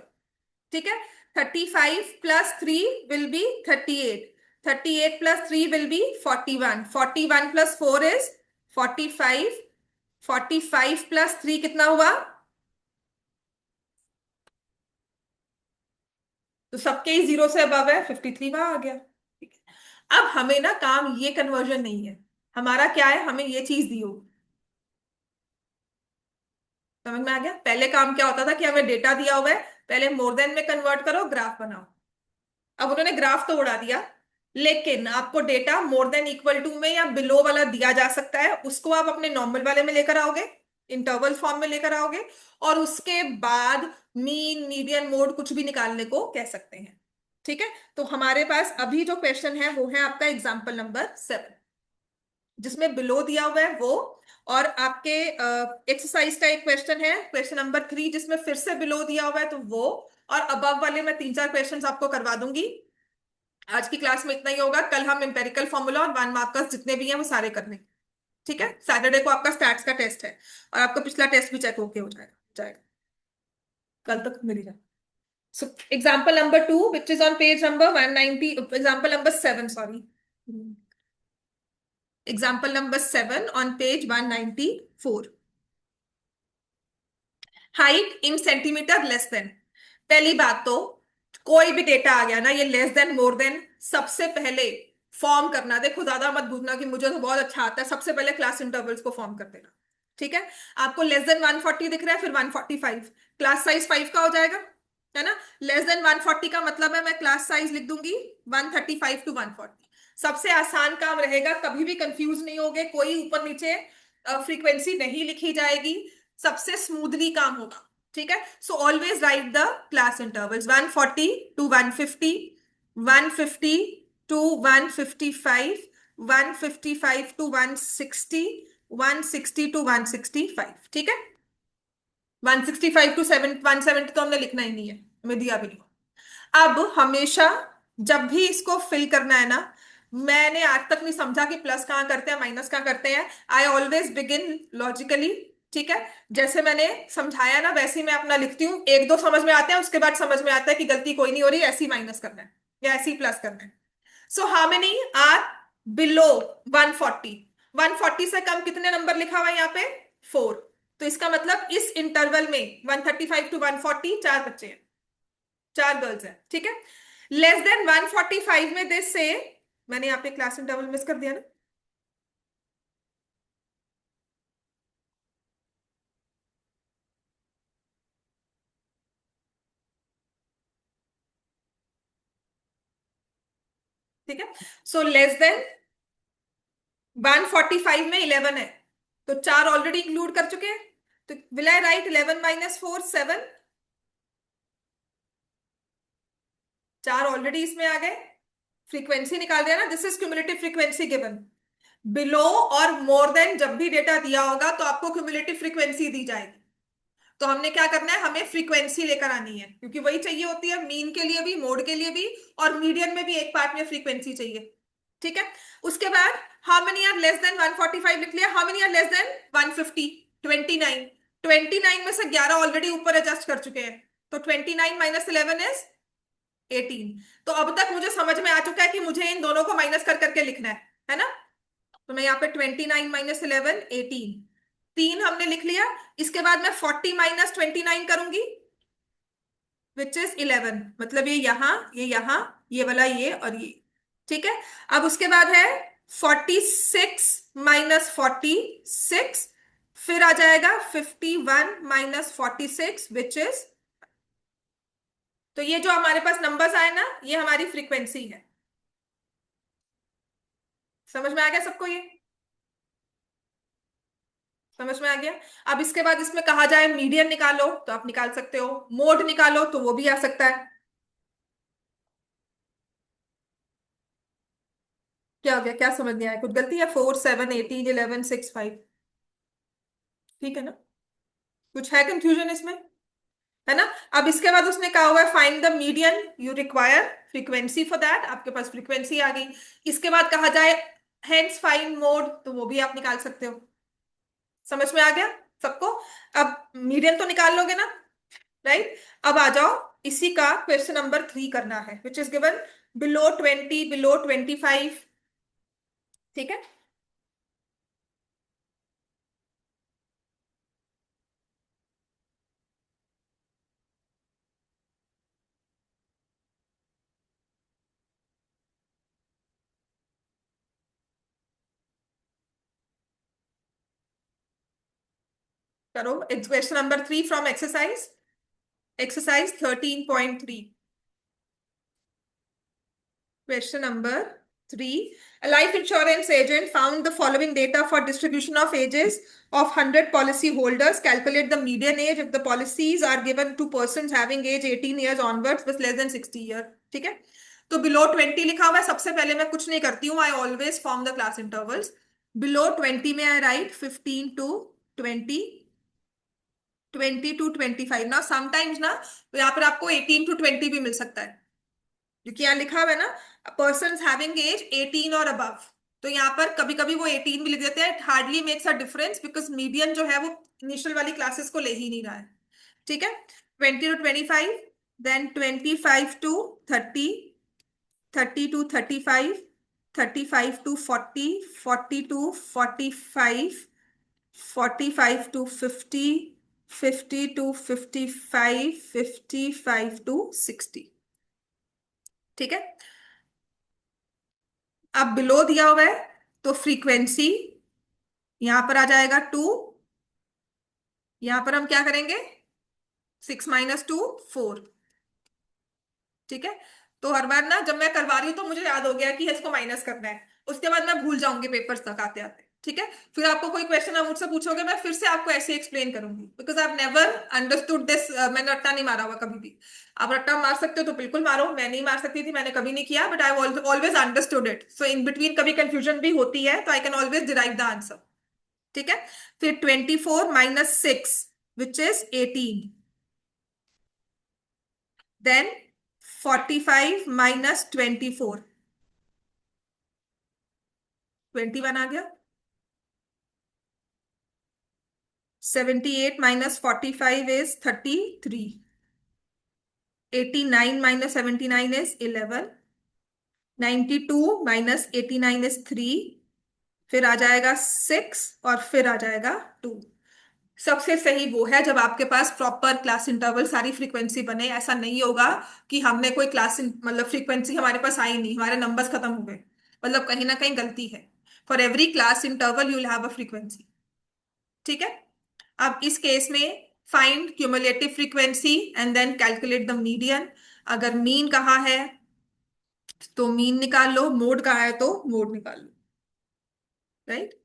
ठीक है। 35 plus 3 will be 38। 38 plus 3 will be 41। 41 plus 4 is 45। 45 plus 3 कितना हुआ? तो सबके ही जीरो से अबव है, 53 वहां आ गया। ठीक है। अब हमें ना काम ये कन्वर्जन नहीं है, हमारा क्या है, हमें ये चीज दी हो। समझ में आ गया? पहले काम क्या होता था कि हमें डेटा दिया हुआ है, पहले मोर देन में कन्वर्ट करो, ग्राफ बनाओ। अब उन्होंने ग्राफ तो उड़ा दिया, लेकिन आपको data more than equal to में या बिलो वाला दिया जा सकता है, उसको आप अपने नॉर्मल वाले में लेकर आओगे, इंटरवल फॉर्म में लेकर आओगे, और उसके बाद मीन मीडियन मोड कुछ भी निकालने को कह सकते हैं। ठीक है। तो हमारे पास अभी जो क्वेश्चन है वो है आपका एग्जाम्पल नंबर 7, जिसमें बिलो दिया हुआ है वो, और आपके एक्सरसाइज का एक क्वेश्चन है, क्वेश्चन नंबर 3, जिसमें फिर से बिलो दिया हुआ है तो वो, और अबव वाले मैं 3-4 क्वेश्चंस आपको करवा दूंगी। आज की क्लास में इतना ही होगा, कल हम एम्पेरिकल फॉर्मूला और 1 मार्कर्स जितने भी हैं वो सारे कर लेंगे। ठीक है। सैटरडे को आपका स्टैट्स का टेस्ट है, और आपका पिछला टेस्ट भी चेक होके हो जाएगा कल तक मिल ही जाए। So example number 2, which is on page number 190, example number 7, sorry. Example number 7 on page 194. Height in centimetre less than. पहली बात तो, कोई भी डेटा आ गया ना, ये लेस देन मोर देन, सबसे पहले फॉर्म करना, देखो ज्यादा मत पूछना कि मुझे तो बहुत अच्छा आता है, सबसे पहले क्लास इंटरवल्स को फॉर्म कर देना। ठीक है। आपको लेस देन 140 दिख रहा है, फिर 145, क्लास साइज 5 का हो जाएगा, है ना। लेस देन 140 का मतलब है मैं क्लास साइज लिख दूंगी 135 टू 140। सबसे आसान काम रहेगा, कभी भी कंफ्यूज नहीं होगे, कोई ऊपर नीचे फ्रीक्वेंसी नहीं लिखी जाएगी, सबसे स्मूथली काम होगा। ठीक है। So always write the class intervals, 140 to 150, 150 to 155, 155 to 160, 160 to 165। ठीक है। 165 टू 170 तो हमने लिखना ही नहीं है, हमें दिया भी नहीं। अब हमेशा जब भी इसको फिल करना है ना, मैंने आज तक नहीं समझा कि प्लस कहाँ करते हैं माइनस कहाँ करते हैं, आई ऑलवेज बिगिन लॉजिकली। ठीक है। जैसे मैंने समझाया ना वैसे ही मैं अपना लिखती हूँ, एक दो समझ में आते हैं, उसके बाद समझ में आता है कि गलती कोई नहीं हो रही, ऐसी माइनस करना है या ऐसी प्लस करना है। So how many are below 140? 140 से कम कितने नंबर लिखा हुआ है यहाँ पे? 4। तो इसका मतलब इस इंटरवल में 135 टू 140 4 बच्चे हैं, 4 गर्ल्स हैं। ठीक है। लेस देन 145 में दिस से, मैंने यहाँ पे क्लास इंटरवल मिस कर दिया ना। ठीक है। सो लेस देन 145 में 11 है, तो 4 ऑलरेडी इंक्लूड कर चुके हैं, तो will I right 11 minus 4 7? 4 already इसमें आ गए, फ्रीक्वेंसी निकाल दिया ना, this is cumulative frequency given. Below और मोर देन जब भी डेटा दिया होगा तो आपको क्यूमुलेटिव फ्रीक्वेंसी दी जाएगी। तो हमने क्या करना है, हमें फ्रीक्वेंसी लेकर आनी है, क्योंकि वही चाहिए होती है मीन के लिए भी, मोड के लिए भी, और मीडियन में भी एक पार्ट में फ्रीक्वेंसी चाहिए। ठीक है। उसके बाद how many are less than 145 लिख लिया, how many are less than 150? 29। 29 में से 11 ऑलरेडी ऊपर एडजस्ट कर चुके हैं, तो 29 माइनस 11 इज 18। तो अब तक मुझे समझ में आ चुका है कि मुझे इन दोनों को माइनस कर करके लिखना है ना। तो मैं यहाँ पे 29 माइनस 11 18, 3 हमने लिख लिया। इसके बाद मैं 40 माइनस 29 करूंगी, विच इज 11, मतलब ये यहाँ ये वाला ये और ये। ठीक है। अब उसके बाद है 46 -46, फिर आ जाएगा 51 -46 विच इज, तो ये जो हमारे पास नंबर्स आए ना, ये हमारी फ्रीक्वेंसी है। समझ में आ गया सबको ये? समझ में आ गया। अब इसके बाद इसमें कहा जाए मीडियन निकालो तो आप निकाल सकते हो, मोड निकालो तो वो भी आ सकता है। क्या हो गया, क्या समझ नहीं आया, कुछ गलती है? 4 7 18 11 6 5, ठीक है ना? कुछ है कंफ्यूजन इसमें? है ना? अब इसके बाद उसने कहा हुआ है find the median you require frequency for that, आपके पास फ्रीक्वेंसी आ गई। इसके बाद कहा जाए हेंस फाइंड मोड, तो वो भी आप निकाल सकते हो। समझ में आ गया सबको? अब मीडियन तो निकाल लोगे ना, राइट? अब आ जाओ, इसी का क्वेश्चन नंबर 3 करना है, which is given below 20 below 25। ठीक है। करो, it's question number 3 from exercise 13.3। Question number 3. A life insurance agent found the following data for distribution of ages of 100 policy holders. Calculate the median age if the policies are given to persons having age 18 years onwards with less than 60 year. ठीक है। तो below 20 लिखा हुआ है। सबसे पहले मैं कुछ नहीं करती हूँ, I always form the class intervals. Below 20 में आई राइट 15 to 20, 20 to 25 ना, समटाइम्स ना तो यहाँ पर आपको 18 to 20 भी मिल सकता है, क्योंकि यहाँ लिखा हुआ है ना पर्सन हैविंग एज 18 और अबव। तो यहाँ पर कभी कभी वो 18 भी लिख देते हैं, hardly makes a difference because median जो है वो इनिशियल वाली क्लासेस को ले ही नहीं रहा है। ठीक है। 20 to 25, then 25 to 30, 30 to 35, 35 to 40, 40 to 45, 45 to 50, 50 to 55, 55 to 60। ठीक है। अब बिलो दिया हुआ है तो फ्रीक्वेंसी यहां पर आ जाएगा 2। यहां पर हम क्या करेंगे, 6 - 2 4। ठीक है। तो हर बार ना जब मैं करवा रही हूँ तो मुझे याद हो गया कि इसको माइनस करना है, उसके बाद मैं भूल जाऊंगी पेपर्स तक आते आते। ठीक है। फिर आपको कोई क्वेश्चन आप मुझसे पूछोगे, मैं फिर से आपको ऐसे एक्सप्लेन करूंगी because I never understood this. मैंने रट्टा नहीं मारा हुआ कभी भी। आप रट्टा मार सकते हो तो बिल्कुल मारो, मैं नहीं मार सकती थी, मैंने कभी नहीं किया, but I always understood it. So in between कभी कंफ्यूजन भी होती है तो I can always derive the answer. ठीक है। फिर 24 - 6 विच इज 18, देन 45 - 24, 21 आ गया। 78 - 45 इज 33, 89 - 79 इज 11, 92 - 89 इज 3, फिर आ जाएगा 6 और फिर आ जाएगा 2। सबसे सही वो है जब आपके पास प्रॉपर क्लास इंटरवल सारी फ्रीक्वेंसी बने। ऐसा नहीं होगा कि हमने कोई क्लास मतलब फ्रीक्वेंसी हमारे पास आई नहीं, हमारे नंबर्स खत्म हो गए, मतलब कहीं ना कहीं गलती है। For every class interval you will have a frequency. ठीक है। अब इस केस में find cumulative frequency and then calculate the median. अगर मीन कहा है तो मीन निकाल लो, मोड कहा है तो मोड निकाल लो, राइट?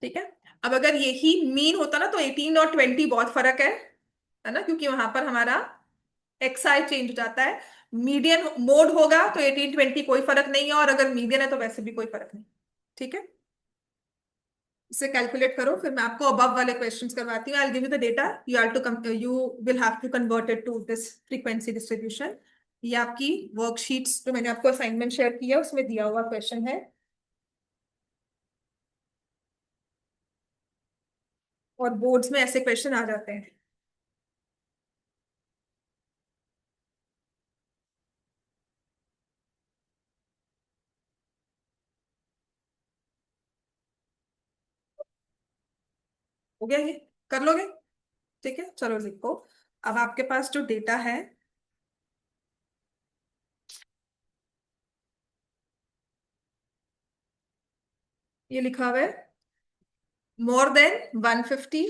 ठीक है। अब अगर यही मीन होता ना तो 18 और 20 बहुत फर्क है ना, क्योंकि वहां पर हमारा एक्सआई चेंज हो जाता है। मीडियन मोड होगा तो 18 20 कोई फर्क नहीं है, और अगर मीडियन है तो वैसे भी कोई फर्क नहीं। ठीक है। इसे कैलकुलेट करो, फिर मैं आपको अबव वाले क्वेश्चंस करवाती हूँ। I will give you the data, you will have to convert it to this frequency distribution. ये आपकी वर्कशीट्स जो मैंने आपको असाइनमेंट शेयर किया है उसमें दिया हुआ क्वेश्चन है, और बोर्ड्स में ऐसे क्वेश्चन आ जाते हैं। हो गया ये? कर लोगे? ठीक है, चलो लिखो। अब आपके पास जो डेटा है, ये लिखा हुआ है मोर देन 150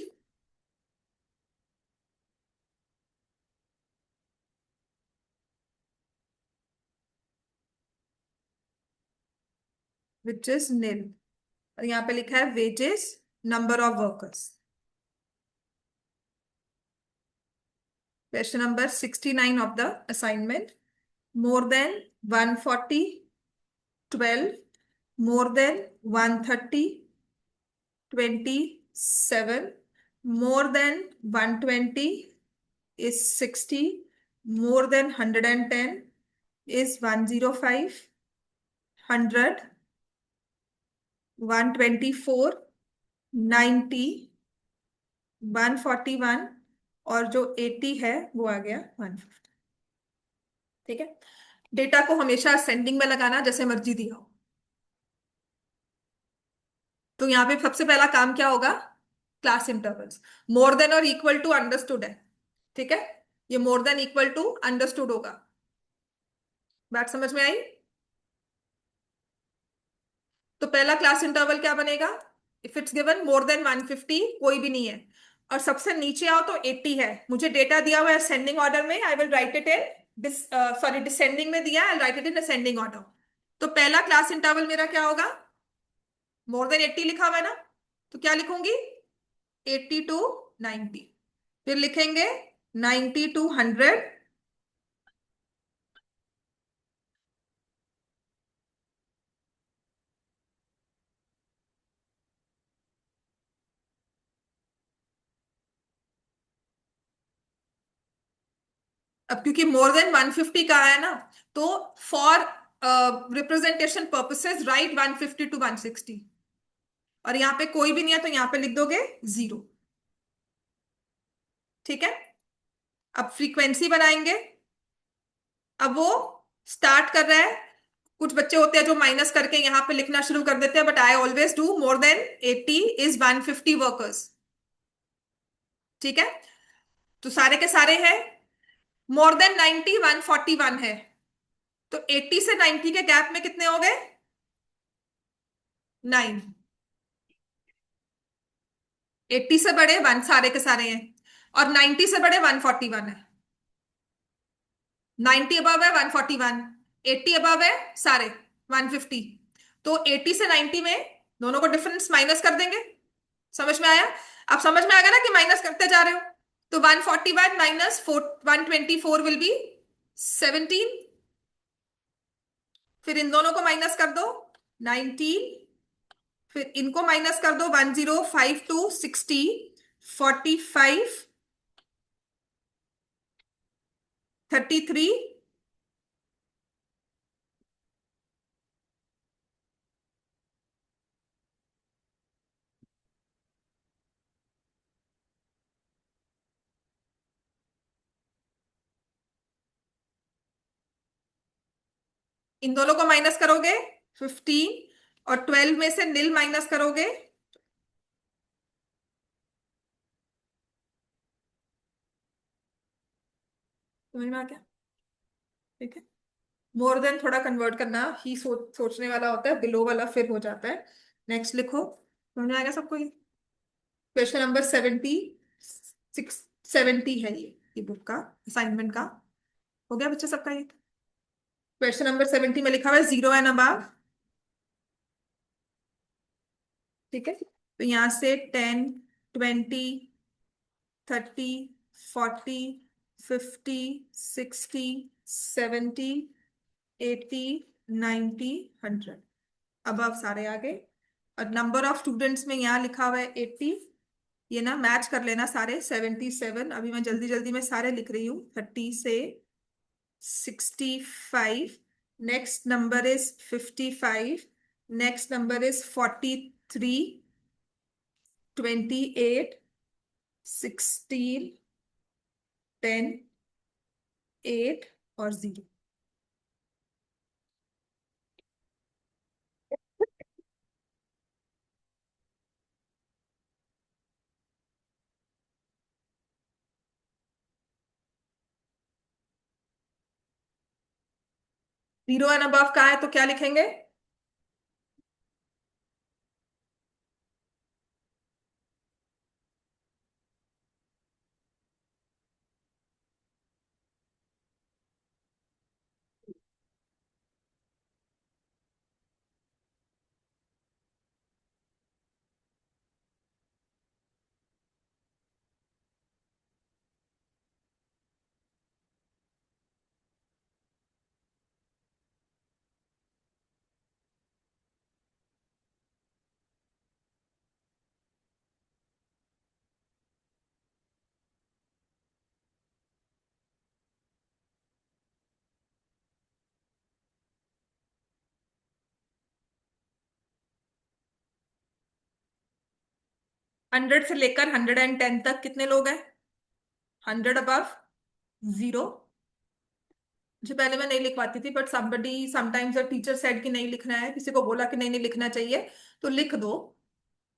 विच इज नील। और यहाँ पे लिखा है wages, number of workers. Question number 69 of the assignment. More than 140, 12, more than 130, 27, more than 120 is 60, more than 110 is 105, 100, 124, 90, 141, और जो 80 है वो आ गया 150। ठीक है, डेटा को हमेशा असेंडिंग में लगाना, जैसे मर्जी दिया हो। तो यहाँ पे सबसे पहला काम क्या होगा? Class intervals. मोर देन और इक्वल टू अंडरस्टूड है, ठीक है? ये more than equal to understood होगा। बात समझ में आई? तो पहला क्लास इंटरवल क्या बनेगा? If it's given more than 150, कोई भी नहीं है, और सबसे नीचे आओ तो 80 है। मुझे डेटा दिया हुआ है असेंडिंग ऑर्डर में, I will write it in sorry descending में दिया, I write it in ascending order. तो पहला क्लास इंटरवल मेरा क्या होगा? मोर देन 80 लिखा हुआ है ना, तो क्या लिखूंगी? 80 टू 90। फिर लिखेंगे 90 टू 100। अब क्योंकि मोर देन 150 का है ना, तो for representation purposes write 150 to 160। और यहाँ पे कोई भी नहीं है तो यहाँ पे लिख दोगे 0। ठीक है, अब फ्रीक्वेंसी बनाएंगे। अब वो स्टार्ट कर रहा है। कुछ बच्चे होते हैं जो माइनस करके यहाँ पे लिखना शुरू कर देते हैं, but I always do more than 80 is 150 workers. ठीक है, तो सारे के सारे हैं। मोर देन 90 141 है, तो 80 से 90 के गैप में कितने हो गए? 9। 80 से बड़े 1 सारे के सारे हैं, और 90 से बड़े 141 है। 90 अबव है 141, 80 अबव है सारे 150। तो 80 से 90 में दोनों को डिफरेंस माइनस कर देंगे। समझ में आया? अब समझ में आ गया ना कि माइनस करते जा रहे हो। तो 141 माइनस 124 विल बी 17। फिर इन दोनों को माइनस कर दो, 19। फिर इनको माइनस कर दो, 1052 टू 60, 45, 33। इन दोनों को माइनस करोगे 15, और 12 में से नील माइनस करोगे। समझ में आ गया? ठीक है, मोर देन थोड़ा कन्वर्ट करना ही सोचने वाला होता है, बिलो वाला फिर हो जाता है। नेक्स्ट लिखो। समझ में आएगा सबको? ये क्वेश्चन नंबर 70 है ये बुक का असाइनमेंट का। हो गया बच्चे सबका ये? क्वेश्चन नंबर 70 में लिखा हुआ है 0 एंड अबव। ठीक है, तो यहां से 10, 20, 30, 40, 50, 60, 70, 80, 90, 100 अबव सारे आ गए। और नंबर ऑफ स्टूडेंट्स में यहाँ लिखा हुआ है 80। ये ना मैच कर लेना सारे। 77, अभी मैं जल्दी जल्दी में सारे लिख रही हूँ। 30 से 65, next number is 55, next number is 43, 28, 16, 10, 8 और 0। 0 एंड अबव का है तो क्या लिखेंगे? 100 से लेकर 110 तक कितने लोग हैं? 100 अबव 0। जो पहले मैं नहीं लिख पाती थी, but somebody sometimes the teacher said कि नहीं लिखना है, किसी को बोला कि नहीं नहीं लिखना चाहिए, तो लिख दो।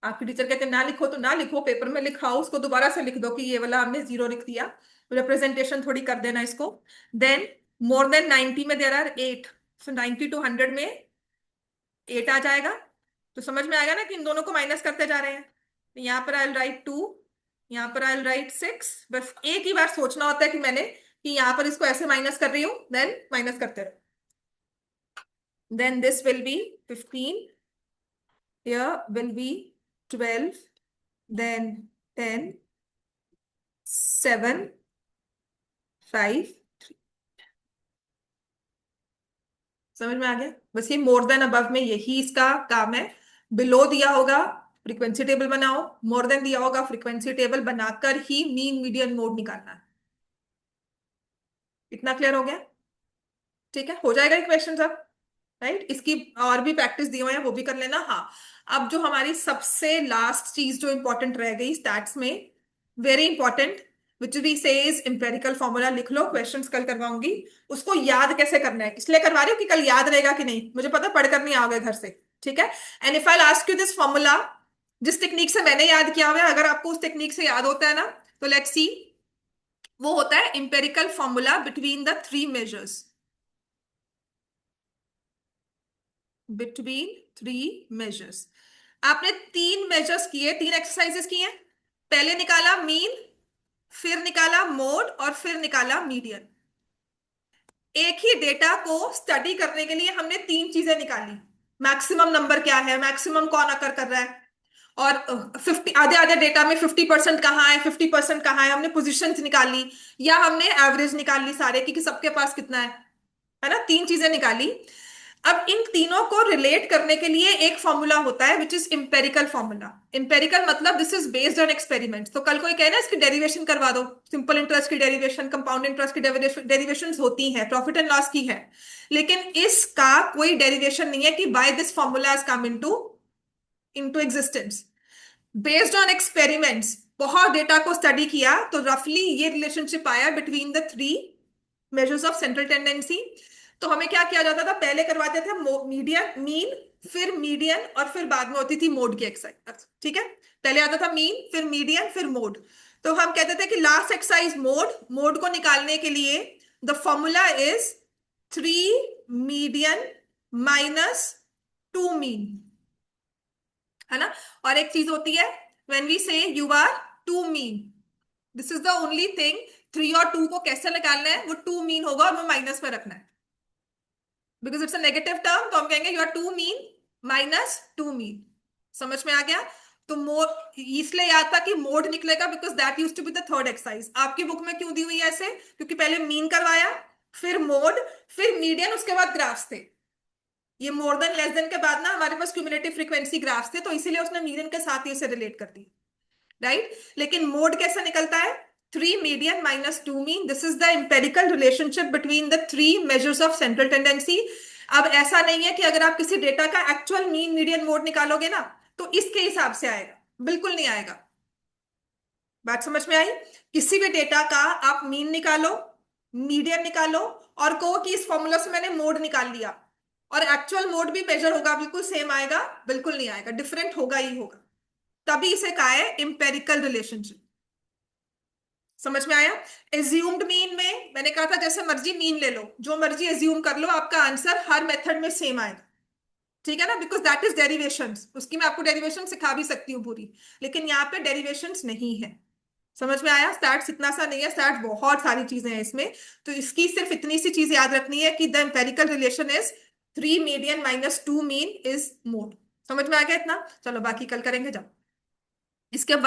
आपकी टीचर कहते हैं ना लिखो तो ना लिखो, पेपर में लिखाओ, उसको दोबारा से लिख दो कि ये वाला हमने 0 लिख दिया, रिप्रेजेंटेशन थोड़ी कर देना इसको। देन मोर देन 90 में देर आर 8, सो 90 टू 100 में 8 आ जाएगा। तो समझ में आएगा ना कि इन दोनों को माइनस करते जा रहे हैं। तो यहाँ पर आई विल राइट 2, यहाँ पर आई विल राइट 6। बस एक ही बार सोचना होता है कि मैंने कि यहाँ पर इसको ऐसे माइनस कर रही हूँ, देन माइनस करते रहो। Then this will be 15, here will be 12, then 10, 7, 5। समझ में आ गया? बस ये मोर देन अबव में यही इसका काम है। बिलो दिया होगा फ्रीक्वेंसी टेबल बनाओ, मोर देन दिया होगा फ्रीक्वेंसी टेबल बनाकर ही मीन मीडियन मोड निकालना है। इतना क्लियर हो गया? ठीक है, हो जाएगा क्वेश्चन अब। राइट, इसकी और भी प्रैक्टिस दी हुई है, वो भी कर लेना। हाँ, अब जो हमारी सबसे लास्ट चीज जो इंपॉर्टेंट रह गई स्टैट्स में, very important, which we says empirical formula. लिख लो, क्वेश्चंस कल करवाऊंगी। उसको याद कैसे करना है इसलिए करवा रही हूँ कि कल याद रहेगा कि नहीं, मुझे पता पढ़कर नहीं आओगे घर से। ठीक है, and if I ask you this formula, जिस टेक्निक से मैंने याद किया हुआ है, अगर आपको उस टेक्निक से याद होता है ना, तो लेट्स सी। वो होता है empirical formula between the three measures, between three measures. आपने तीन मेजर्स किए, तीन एक्सरसाइजेस किए। पहले निकाला मीन, फिर निकाला मोड, और फिर निकाला मीडियन। एक ही डेटा को स्टडी करने के लिए हमने तीन चीजें निकाली। मैक्सिमम नंबर क्या है, मैक्सिमम कौन अकर कर रहा है, और 50 आधे आधे डेटा में 50% कहाँ है, 50% कहाँ है, हमने पोजीशंस निकाली, या हमने एवरेज निकाल ली सारे की कि सबके पास कितना है ना। तीन चीजें निकाली। अब इन तीनों को रिलेट करने के लिए एक फॉर्मूला होता है which is empirical formula. Empirical मतलब this is based on experiment. तो कल कोई कहे ना इसकी डेरिवेशन करवा दो, सिंपल इंटरेस्ट की डेरिवेशन, कंपाउंड इंटरेस्ट की डेरिवेशन होती है, प्रॉफिट एंड लॉस की है, लेकिन इसका कोई डेरिवेशन नहीं है कि by this formula has come into into existence. Based on experiments, बहुत डेटा को स्टडी किया तो रफली ये रिलेशनशिप आया between the three measures of central tendency. तो हमें क्या किया जाता था, पहले करवाते थे मीडियन मीन, फिर मीडियन, और फिर बाद में होती थी मोड की एक्सरसाइज। ठीक है, पहले आता था मीन, फिर मीडियन, फिर मोड। तो हम कहते थे कि लास्ट एक्सरसाइज मोड, मोड को निकालने के लिए the formula is 3 median minus 2 mean, है ना। और एक चीज होती है, when we say you are 2 mean, this is the only thing. 3 और 2 को कैसे निकालना है, वो 2 मीन होगा और वो माइनस में रखना है, because it's a negative term. तो हम कहेंगे you are 2 mean minus 2 mean. समझ में आ गया? तो मोड इसलिए याद था कि मोड निकलेगा because that used to be the third exercise. आपकी बुक में क्यों दी हुई है ऐसे, क्योंकि पहले मीन करवाया, फिर मोड, फिर मीडियन, उसके बाद ग्राफ्स थे। ये मोर देन लेस देन के बाद ना हमारे पास क्यूमुलेटिव फ्रीक्वेंसी ग्राफ्स थे, तो इसीलिए उसने मीडियन के साथ ही इसे रिलेट कर दी। राइट, लेकिन मोड कैसे निकलता है, 3 median minus 2 mean. This is the empirical relationship between the three measures of central tendency. अब ऐसा नहीं है कि अगर आप किसी डेटा का एक्चुअल मीन मीडियन मोड निकालोगे ना, तो इसके हिसाब से आएगा, बिल्कुल नहीं आएगा। बात समझ में आई? किसी भी डेटा का आप मीन निकालो, मीडियन निकालो, और कहो कि इस फॉर्मूला से मैंने मोड निकाल लिया, और एक्चुअल मोड भी मेजर होगा, बिल्कुल सेम आएगा? बिल्कुल नहीं आएगा, डिफरेंट होगा ही होगा। तभी इसे कहा है इंपेरिकल रिलेशनशिप। समझ में आया? एज्यूम्ड मीन में मैंने कहा था जैसे मर्जी मीन ले लो, जो मर्जी एज्यूम कर लो, आपका आंसर हर मेथड में सेम आएगा। ठीक है ना, बिकॉज दैट इज डेरिवेशंस, उसकी मैं आपको डेरिवेशन सिखा भी सकती हूँ पूरी, लेकिन यहाँ पे डेरिवेशंस नहीं है। समझ में आया? स्टैट्स इतना सा नहीं है, स्टैट्स बहुत सारी चीजें हैं इसमें। तो इसकी सिर्फ इतनी सी चीज याद रखनी है कि the empirical relation is 3 median -2 mean is more. समझ में आ गया इतना? चलो बाकी कल करेंगे, जाओ इसके बाद।